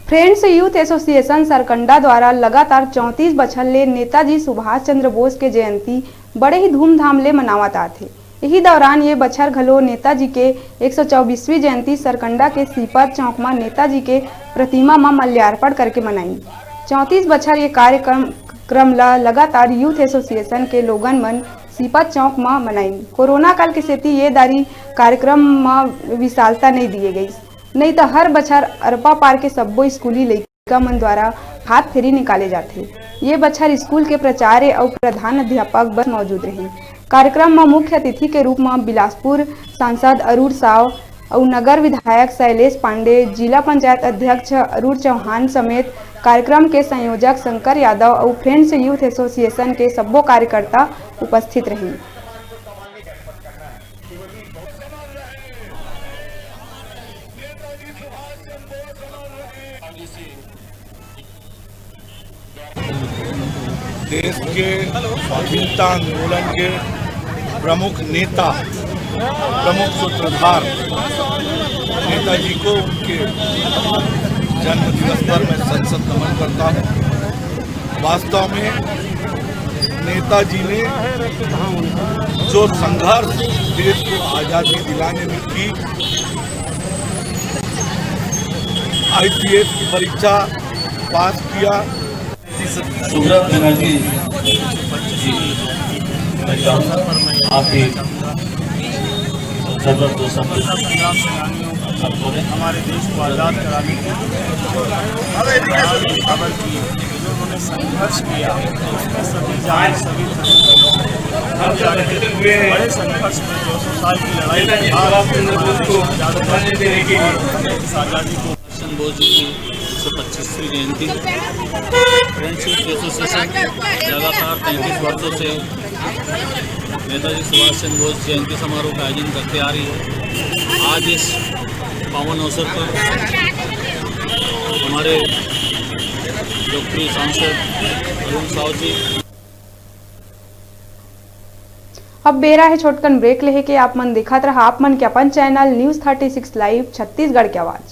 Friends youth association Sarkanda द्वारा लगातार 34 बछर ले नेताजी सुभाष चंद्र बोस के जयंती बड़े ही धूमधाम ले मनावत आथे। यही दौरान ये बछर घलो नेताजी के 124वीं जयंती सरकंडा के सीपर चौक में नेताजी के प्रतिमा में माल्यार्पण करके मनाई। 34 बछर ये कार्यक्रम लगातार यूथ एसोसिएशन के लोगन मन सीपर चौक में मनाई। कोरोना काल के सेती ये दारी कार्यक्रम में विशालता नहीं दिए गई, नहीं तो हर बछर अरपा पार के सब्बो स्कूली लइका मन द्वारा हाथ फेरी निकाले जाते। ये बछर स्कूल के प्राचार्य और प्रधान अध्यापक बस मौजूद रहे। कार्यक्रम में मुख्य अतिथि के रूप में बिलासपुर सांसद अरूर साव और नगर विधायक शैलेश पांडे, जिला पंचायत अध्यक्ष अरूर चौहान समेत कार्यक्रम के संयोजक शंकर यादव और फ्रेंड्स यूथ एसोसिएशन के सब्बो कार्यकर्ता उपस्थित रहे। देश के स्वाधीनता आंदोलन के प्रमुख नेता, प्रमुख सूत्रधार नेताजी को उनके जन्म दिवस पर मैं संसद नमन करता हूँ। वास्तव में नेताजी ने जो संघर्ष देश को आज़ादी दिलाने में की, IPS की परीक्षा पास किया। सुब्रत बनर्जी जी, मैं चाहूँगा आप ही हमारे देश को आज़ाद कराने के उन्होंने संघर्ष किया, उसमें सभी जान सभी बड़े संघर्ष में 200 साल की लड़ाई आज़ादी को बोस जी की 125वीं जयंती फ्रेंड्स यूथ एसोसिएशन लगातार 33 वर्षों से नेताजी सुभाष चंद्र बोस जयंती समारोह का आयोजन करते आ रही है। आज इस पावन अवसर पर हमारे लोकप्रिय सांसद अरूर साव जी। अब बेरा है छोटकन ब्रेक लेके आप मन दिखात रहा आप मन के अपन चैनल न्यूज़ 36 लाइव छत्तीसगढ़ की आवाज़।